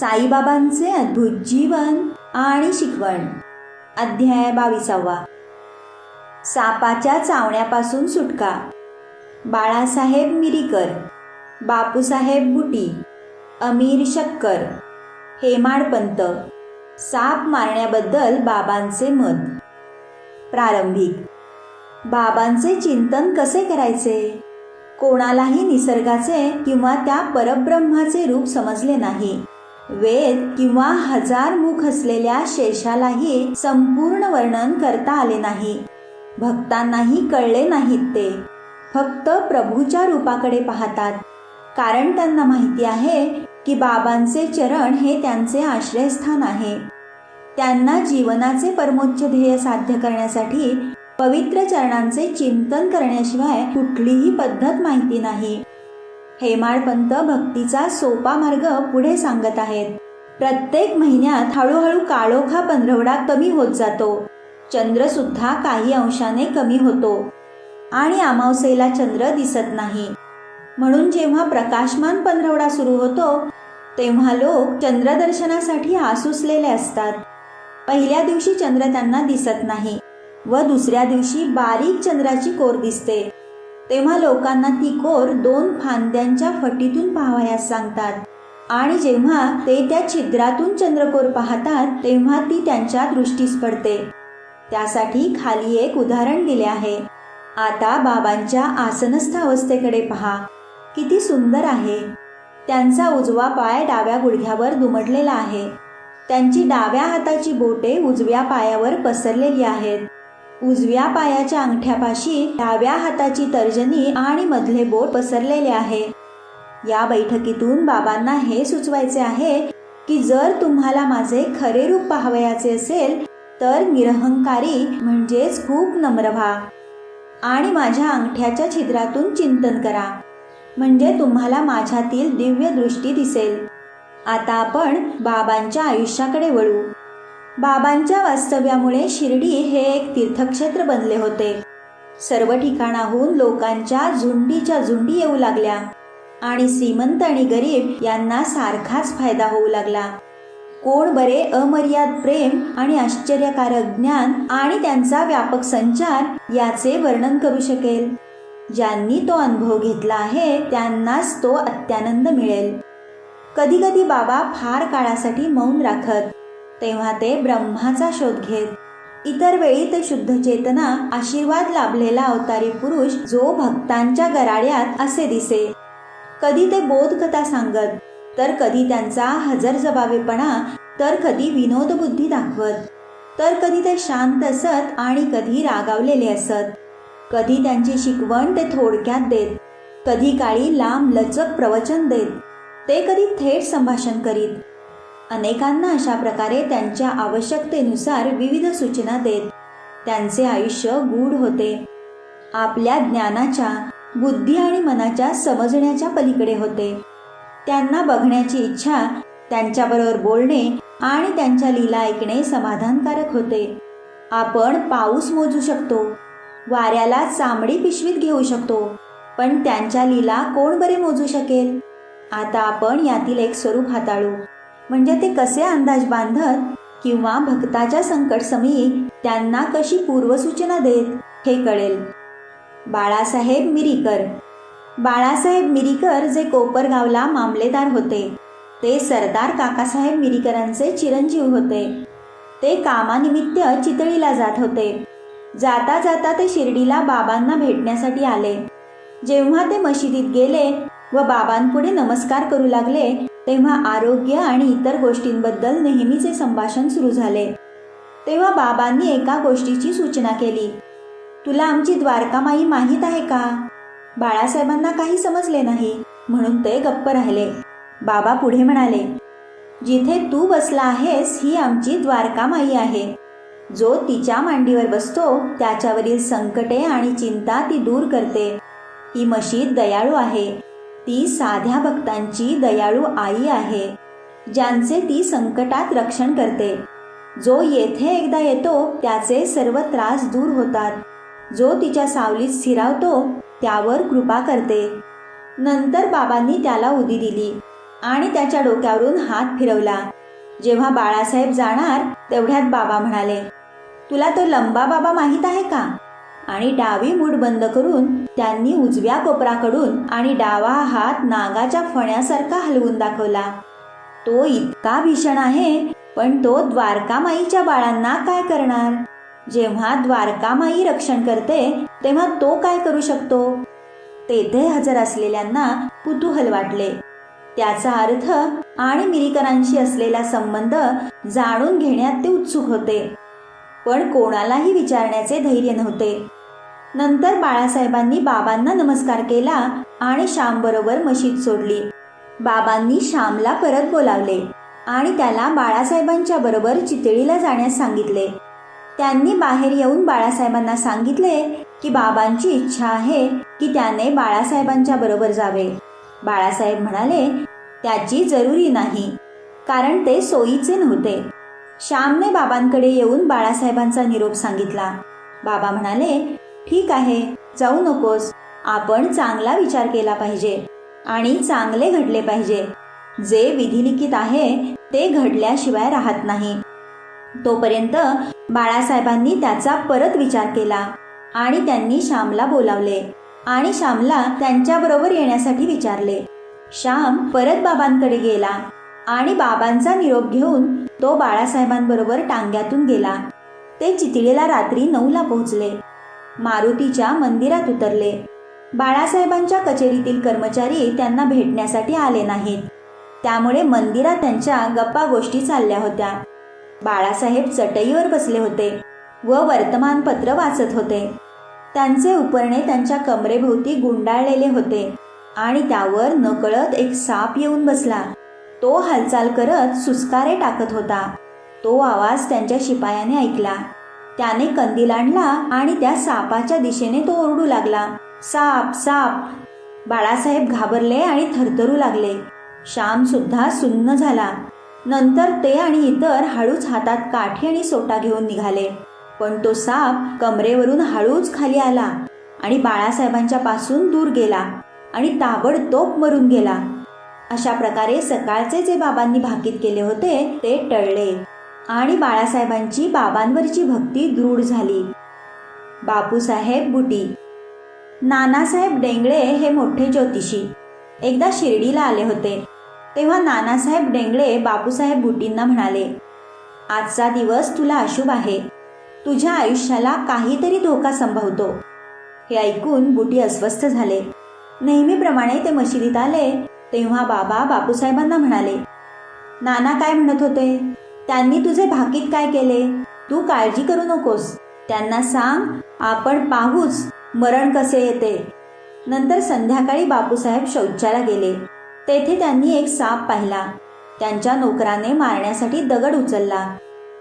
साईबाबांचे अद्भुत जीवन आणि शिकवण. अध्याय 22. सापाच्या चावण्यापासून सुटका. बाळासाहेब मिरीकर, बापूसाहेब बुटी, अमीर शक्कर, हेमाडपंत. साप मारण्याबद्दल बाबांचे मत. प्रारंभिक. बाबांचे चिंतन कसे करायचे? कोणालाही निसर्गाचे किंवा त्या परब्रह्माचे रूप समजले नाही. वेद किंवा 1000 मुख असलेल्या शेषालाही संपूर्ण वर्णन करता आले नाही. भक्तांनाही कळले नाहीत. ते फक्त प्रभूच्या रूपाकडे पाहतात, कारण त्यांना माहिती आहे की बाबांचे चरण हे त्यांचे आश्रयस्थान आहे. त्यांना जीवनाचे परमोच्च ध्येय साध्य करण्यासाठी पवित्र चरणांचे चिंतन करण्याशिवाय कुठलीही पद्धत माहिती नाही. हेमाडपंत भक्तीचा सोपा मार्ग पुढे सांगत आहेत. प्रत्येक महिन्यात हळूहळू काळोखा पंधरवडा कमी होत जातो. चंद्र सुद्धा काही अंशाने कमी होतो आणि अमावस्येला चंद्र दिसत नाही. म्हणून जेव्हा प्रकाशमान पंधरवडा सुरू होतो तेव्हा लोक चंद्रदर्शनासाठी आसुसलेले असतात. पहिल्या दिवशी चंद्र त्यांना दिसत नाही व दुसऱ्या दिवशी बारीक चंद्राची कोर दिसते. तेव्हा लोकांना ती कोर 2 फांद्यांच्या फटीतून पाहावयास सांगतात आणि जेव्हा ते त्या छिद्रातून चंद्रकोर पाहतात तेव्हा ती त्यांच्या दृष्टीस पडते. त्यासाठी खाली एक उदाहरण दिले आहे. आता बाबांच्या आसनस्थ अवस्थेकडे पहा. किती सुंदर आहे. त्यांचा उजवा पाय डाव्या गुडघ्यावर दुमडलेला आहे. त्यांची डाव्या हाताची बोटे उजव्या पायावर पसरलेली आहेत. उजव्या पायाच्या अंगठ्यापाशी डाव्या हाताची तर्जनी आणि मधले बोट पसरलेले आहे. या बैठकीतून बाबांना हे सुचवायचे आहे की जर तुम्हाला माझे खरे रूप पाहावयाचे असेल तर निरहंकारी म्हणजेच खूप नम्र व्हा आणि माझ्या अंगठ्याच्या छिद्रातून चिंतन करा, म्हणजे तुम्हाला माझ्यातील दिव्य दृष्टी दिसेल. आता आपण बाबांच्या आयुष्याकडे वळू. बाबांच्या वास्तव्यामुळे शिर्डी हे एक तीर्थक्षेत्र बनले होते. सर्व ठिकाणाहून लोकांच्या झुंडीच्या झुंडी येऊ लागल्या आणि श्रीमंत आणि गरीब यांना सारखाच फायदा होऊ लागला. कोण बरे अमर्याद प्रेम आणि आश्चर्यकारक ज्ञान आणि त्यांचा व्यापक संचार याचे वर्णन करू शकेल? ज्यांनी तो अनुभव घेतला आहे त्यांनाच तो अत्यानंद मिळेल. कधी कधी बाबा फार काळासाठी मौन राखत, तेव्हा ते ब्रह्माचा शोध घेत. इतर वेळी ते शुद्ध चेतना आशीर्वाद लाभलेला अवतारी पुरुष जो भक्तांच्या गराड्यात असे दिसे. कधी ते बोधकथा सांगत, तर कधी त्यांचा हजरजबाबीपणा, तर कधी विनोद बुद्धी दाखवत, तर कधी ते शांत असत आणि कधी रागावलेले असत. कधी त्यांची शिकवण ते थोडक्यात देत, कधी काळी लांब लचक प्रवचन देत, ते कधी थेट संभाषण करीत. अनेकांना अशा प्रकारे त्यांच्या आवश्यकतेनुसार विविध सूचना देत. त्यांचे आयुष्य गूढ होते. आपल्या ज्ञानाच्या, बुद्धी आणि मनाच्या समजण्याच्या पलीकडे होते. त्यांना बघण्याची इच्छा, त्यांच्याबरोबर बोलणे आणि त्यांच्या लीला ऐकणे समाधानकारक होते. आपण पाऊस मोजू शकतो, वाऱ्याला चामडी पिशवीत घेऊ शकतो, पण त्यांच्या लीला कोण बरे मोजू शकेल? आता आपण यातील एक स्वरूप हाताळू, म्हणजे ते कसे अंदाज बांधत किंवा भक्ताच्या संकटसमयी त्यांना कशी पूर्वसूचना देत हे कळेल. बाळासाहेब मिरीकर. बाळासाहेब मिरीकर जे कोपरगावला मामलेदार होते ते सरदार काकासाहेब मिरीकरांचे चिरंजीव होते. ते कामानिमित्त चितळीला जात होते. जाता जाता ते शिर्डीला बाबांना भेटण्यासाठी आले. जेव्हा ते मशिदीत गेले व बाबांपुढे नमस्कार करू लागले तेव्हा आरोग्य आणि इतर गोष्टींबद्दल नेहमीचे संभाषण सुरू झाले. तेव्हा बाबांनी एका गोष्टीची सूचना केली. तुला आमची द्वारकामाई माहीत आहे का? बाळासाहेबांना काही समजले नाही, म्हणून ते गप्प राहिले. बाबा पुढे म्हणाले, जिथे तू बसला आहेस ही आमची द्वारकामाई आहे. जो तिच्या मांडीवर बसतो त्याच्यावरील संकटे आणि चिंता ती दूर करते. ही मशीद दयाळू आहे. ती साध्या भक्तांची दयाळू आई आहे, ज्यांचे ती संकटात रक्षण करते. जो येथे एकदा येतो त्याचे सर्व त्रास दूर होतात. जो तिच्या सावलीत स्थिरावतो त्यावर कृपा करते. नंतर बाबांनी त्याला उदी दिली. आणि त्याच्या डोक्यावरून हात फिरवला. जेव्हा बाळासाहेब जाणार तेवढ्यात बाबा म्हणाले, तुला तो लंबा बाबा माहीत आहे का? आणि डावी मूठ बंद करून त्यांनी उजव्या कोपराकडून आणि डावा हात नागाच्या फण्यासारखा हलवून दाखवला. तो इतका भीषण आहे, पण तो द्वारकामाईच्या बाळांना काय करणार? जेव्हा द्वारकामाई रक्षण करते तेव्हा तो काय करू शकतो? तेथे हजर असलेल्यांना कुतूहल वाटले. त्याचा अर्थ आणि मिरीकरांशी असलेला संबंध जाणून घेण्यात ते उत्सुक होते, पण कोणालाही विचारण्याचे धैर्य नव्हते. नंतर बाळासाहेबांनी बाबांना नमस्कार केला आणि श्यामबरोबर मशीद सोडली. बाबांनी श्यामला परत बोलावले आणि त्याला बाळासाहेबांच्या बरोबर चितळीला जाण्यास सांगितले. त्यांनी बाहेर येऊन बाळासाहेबांना सांगितले की बाबांची इच्छा आहे की त्याने बाळासाहेबांच्या बरोबर जावे. बाळासाहेब म्हणाले, त्याची जरुरी नाही, कारण ते सोयीचे नव्हते. श्यामने बाबांकडे येऊन बाळासाहेबांचा निरोप सांगितला. बाबा म्हणाले, ठीक आहे, जाऊ नकोस. आपण चांगला विचार केला पाहिजे आणि चांगले घडले पाहिजे. जे विधिलिखित आहे ते घडल्याशिवाय राहत नाही. तोपर्यंत बाळासाहेबांनी त्याचा परत विचार केला आणि त्यांनी श्यामला बोलावले आणि श्यामला त्यांच्याबरोबर येण्यासाठी विचारले. श्याम परत बाबांकडे गेला आणि बाबांचा निरोप घेऊन तो बाळासाहेबांबरोबर टांग्यातून गेला. ते चितळीला रात्री 9ला पोहोचले. मारुतीच्या मंदिरात उतरले. बाळासाहेबांच्या कचेरीतील कर्मचारी त्यांना भेटण्यासाठी आले नाहीत, त्यामुळे मंदिरात त्यांच्या गप्पा गोष्टी चालल्या होत्या. बाळासाहेब चटईवर बसले होते व वर्तमानपत्र वाचत होते. त्यांचे उपरणे त्यांच्या कमरेभोवती गुंडाळलेले होते आणि त्यावर नकळत एक साप येऊन बसला. तो हालचाल करत सुस्कारे टाकत होता. तो आवाज त्यांच्या शिपायाने ऐकला. त्याने कंदील आणला आणि त्या सापाच्या दिशेने तो ओरडू लागला, साप साप. बाळासाहेब घाबरले आणि थरथरू लागले. श्याम सुद्धा सुन्न झाला. नंतर ते आणि इतर हळूच हातात काठी आणि सोटा घेऊन निघाले, पण तो साप कमरेवरून हळूच खाली आला आणि बाळासाहेबांच्या पासून दूर गेला आणि ताबडतोब मरून गेला. अशा प्रकारे सकाळचे जे बाबांनी भाकीत केले होते ते टळले आणि बाळासाहेबांची बाबांवरची भक्ती दृढ झाली. बापूसाहेब बुटी. नानासाहेब डेंगळे हे मोठे ज्योतिषी एकदा शिर्डीला आले होते. तेव्हा नानासाहेब डेंगळे बापूसाहेब बुटींना म्हणाले, आजचा दिवस तुला अशुभ आहे. तुझ्या आयुष्याला काहीतरी धोका संभवतो. हे ऐकून बुटी अस्वस्थ झाले. नेहमीप्रमाणे ते मशिदीत आले तेव्हा बाबा बापूसाहेबांना म्हणाले, नाना काय म्हणत होते? त्यांनी तुझे भाकीत काय केले? तू काळजी करू नकोस. त्यांना सांग, आपण पाहूच मरण कसे येते. नंतर संध्याकाळी बापूसाहेब शौचाला गेले. तेथे त्यांनी एक साप पाहिला. त्यांच्या नोकराने मारण्यासाठी दगड उचलला.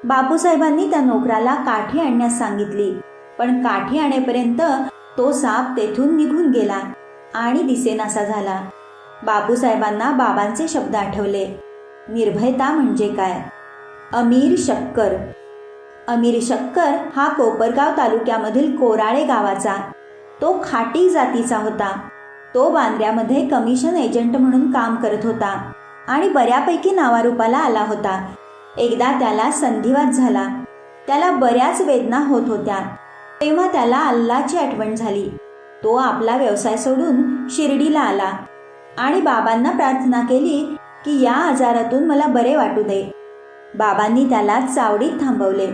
बापूसाहेबांनी त्या नोकराला काठी आणण्यास सांगितली, पण काठी आणेपर्यंत तो साप तेथून निघून गेला आणि दिसेनासा झाला. बापूसाहेबांना बाबांचे शब्द आठवले. निर्भयता म्हणजे काय? अमीर शक्कर. अमीर शक्कर हा कोपरगाव तालुक्यामधील कोराळे गावाचा. तो खाटी जातीचा होता. तो बांद्र्यामध्ये कमिशन एजंट म्हणून काम करत होता आणि बऱ्यापैकी नावारूपाला आला होता. एकदा त्याला संधिवात झाला. त्याला बऱ्याच वेदना होत होत्या. तेव्हा त्याला अल्लाची आठवण झाली. तो आपला व्यवसाय सोडून शिर्डीला आला आणि बाबांना प्रार्थना केली की या आजारातून मला बरे वाटू दे. बाबांनी त्याला चावडीत थांबवले.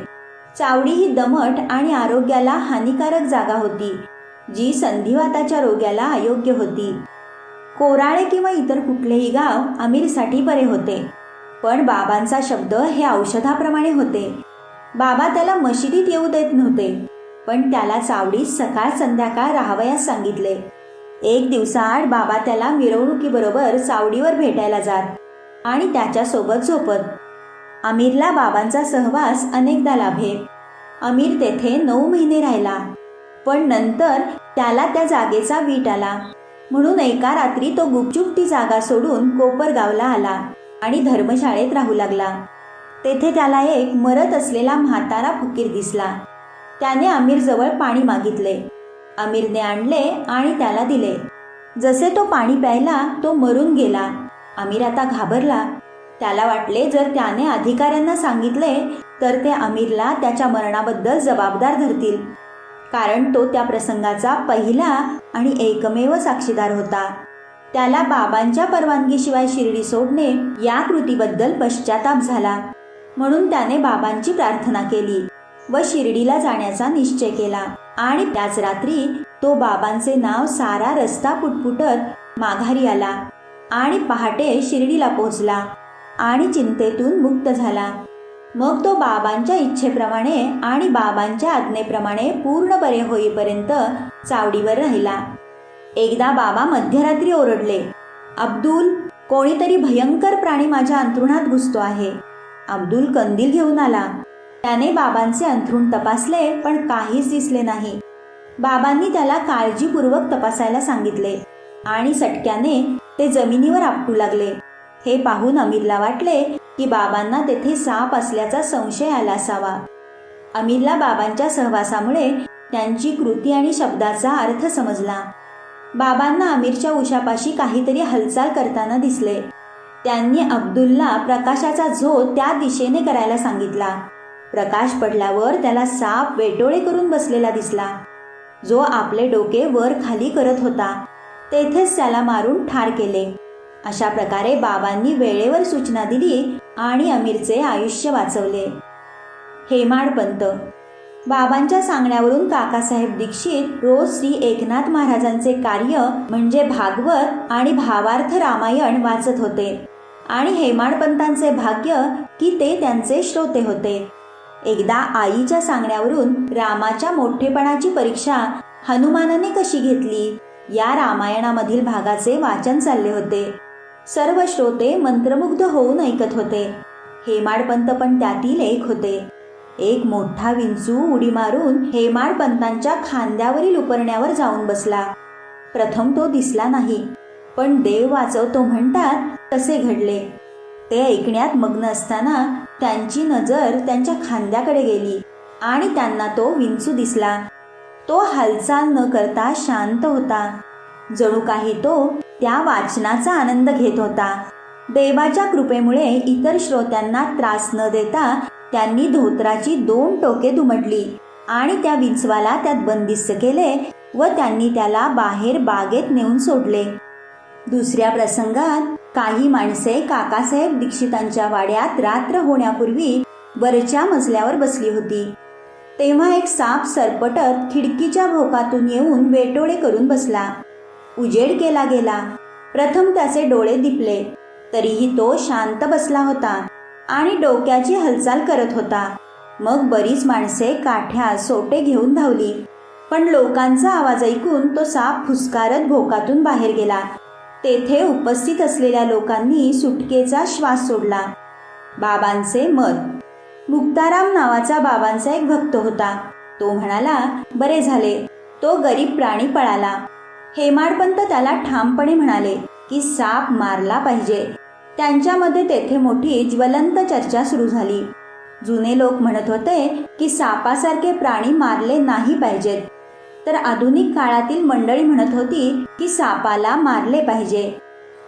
चावडी ही दमट आणि आरोग्याला हानिकारक जागा होती, जी संधिवाताच्या रोग्याला अयोग्य होती. कोराळे किंवा इतर कुठलेही गाव अमीरसाठी बरे होते, पण बाबांचा शब्द हे औषधाप्रमाणे होते. बाबा त्याला मशिदीत येऊ देत नव्हते, पण त्याला चावडीत सकाळ संध्याकाळ राहावयास सांगितले. एक दिवसाआड बाबा त्याला मिरवणुकीबरोबर चावडीवर भेटायला जात आणि त्याच्यासोबत झोपत. अमीरला बाबांचा सहवास अनेकदा लाभे. अमीर तेथे 9 महिने राहिला, पण नंतर त्याला त्या जागेचा वीट आला. म्हणून एका रात्री तो गुपचूप ती जागा सोडून कोपरगावला आला आणि धर्मशाळेत राहू लागला. तेथे त्याला एक मरत असलेला म्हातारा फकीर दिसला. त्याने अमीरजवळ पाणी मागितले. अमीरने आणले आणि त्याला दिले. जसे तो पाणी प्यायला तो मरून गेला आमिर आता घाबरला. त्याला वाटले जर त्याने अधिकाऱ्यांना सांगितले तर ते आमिरला त्याच्या मरणाबद्दल जबाबदार धरतील, कारण तो त्या प्रसंगाचा पहिला आणि एकमेव साक्षीदार होता. त्याला बाबांच्या परवानगीशिवाय शिर्डी सोडणे या कृतीबद्दल पश्चाताप झाला. म्हणून त्याने बाबांची प्रार्थना केली व शिर्डीला जाण्याचा निश्चय केला. आणि त्याच रात्री तो बाबांचे नाव सारा रस्ता पुटपुटत माघारी आला आणि पहाटे शिर्डीला पोहोचला आणि चिंतेतून मुक्त झाला. मग तो बाबांच्या इच्छेप्रमाणे आणि बाबांच्या आज्ञेप्रमाणे पूर्ण बरे होईपर्यंत चावडीवर राहिला. एकदा बाबा मध्यरात्री ओरडले, अब्दुल, कोणीतरी भयंकर प्राणी माझ्या अंथरुणात घुसतो आहे. अब्दुल कंदील घेऊन आला. त्याने बाबांचे अंथरूण तपासले पण काहीच दिसले नाही. बाबांनी त्याला काळजीपूर्वक तपासायला सांगितले आणि सटक्याने ते जमिनीवर आपटू लागले. हे पाहून आमिरला वाटले की बाबांना तेथे साप असल्याचा संशय आला असावा. आमिरला बाबांच्या सहवासामुळे त्यांची कृती आणि शब्दाचा अर्थ समजला. बाबांना आमिरच्या उशापाशी काहीतरी हालचाल करताना दिसले. त्यांनी अब्दुलला प्रकाशाचा झोत त्या दिशेने करायला सांगितला. प्रकाश पडल्यावर त्याला साप वेटोळे करून बसलेला दिसला, जो आपले डोके वर खाली करत होता. तेथेच त्याला मारून ठार केले. अशा प्रकारे बाबांनी वेळेवर सूचना दिली आणि आमिरचे आयुष्य वाचवले. हेमाडपंत. बाबांच्या सांगण्यावरून काकासाहेब दीक्षित रोज श्री एकनाथ महाराजांचे कार्य म्हणजे भागवत आणि भावार्थ रामायण वाचत होते आणि हेमाडपंतांचे भाग्य की ते त्यांचे श्रोते होते. एकदा आईच्या सांगण्यावरून रामाच्या मोठेपणाची परीक्षा हनुमानाने कशी घेतली या रामायणामधील भागाचे वाचन चालले होते. सर्व श्रोते मंत्रमुग्ध होऊन ऐकत होते. हेमाडपंत पण त्यातील एक होते. एक मोठा विंचू उडी मारून हेमाडपंतांच्या खांद्यावरील उपरण्यावर जाऊन बसला. प्रथम तो दिसला नाही, पण देव वाचवतो म्हणतात तसे घडले. ते ऐकण्यात मग्न असताना त्यांची नजर त्यांच्या खांद्याकडे गेली आणि त्यांना तो विंचू दिसला. तो हालचाल न करता शांत होता. जणू काही तो त्या वाचनाचा आनंद घेत होता. देवाच्या कृपेमुळे इतर श्रोत्यांना त्रास न देता त्यांनी धोत्राची 2 टोके दुमडली आणि त्या विंचवाला त्यात बंदिस्त केले व त्यांनी त्याला बाहेर बागेत नेऊन सोडले. दुसऱ्या प्रसंगात काही माणसे काकासाहेब दीक्षितांच्या वाड्यात रात्र होण्यापूर्वी वरच्या मजल्यावर बसली होती. तेव्हा एक साप सरपटत खिडकीच्या भोकातून येऊन वेटोळे करून बसला. उजेड केला गेला. प्रथम त्याचे डोळे दिपले, तरीही तो शांत बसला होता आणि डोक्याची हालचाल करत होता. मग बरीच माणसे काठ्या सोटे घेऊन धावली, पण लोकांचा आवाज ऐकून तो साप फुसकारत भोकातून बाहेर गेला. तेथे उपस्थित असलेल्या लोकांनी सुटकेचा श्वास सोडला. बाबांचे मत. मुक्ताराम नावाचा बाबांचा एक भक्त होता. तो म्हणाला, बरे झाले, तो गरीब प्राणी पळाला. हेमाडपंत त्याला ठामपणे म्हणाले की साप मारला पाहिजे. त्यांच्यामध्ये तेथे मोठी ज्वलंत चर्चा सुरू झाली. जुने लोक म्हणत होते की सापासारखे प्राणी मारले नाही पाहिजेत, तर आधुनिक काळातील मंडळी म्हणत होती की सापाला मारले पाहिजे.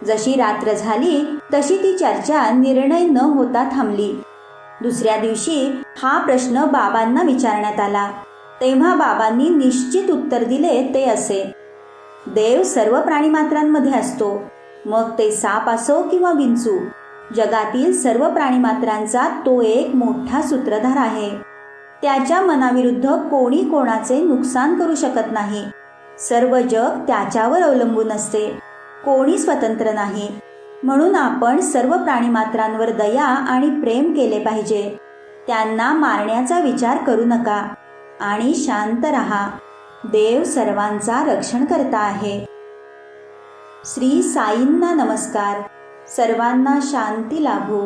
जशी रात्र झाली तशी ती चर्चा निर्णय न होता थांबली. दुसऱ्या दिवशी हा प्रश्न बाबांना विचारण्यात आला. तेव्हा बाबांनी निश्चित उत्तर दिले ते असे, देव सर्व प्राणीमात्रांमध्ये असतो, मग ते साप असो किंवा विंचू. जगातील सर्व प्राणीमात्रांचा तो एक मोठा सूत्रधार आहे. त्याच्या मनाविरुद्ध कोणी कोणाचे नुकसान करू शकत नाही. सर्व जग त्याच्यावर अवलंबून असते, कोणी स्वतंत्र नाही. म्हणून आपण सर्व प्राणीमात्रांवर दया आणि प्रेम केले पाहिजे. त्यांना मारण्याचा विचार करू नका आणि शांत रहा. देव सर्वांचा रक्षण करता आहे. श्री साईंना नमस्कार. सर्वांना शांती लाभो.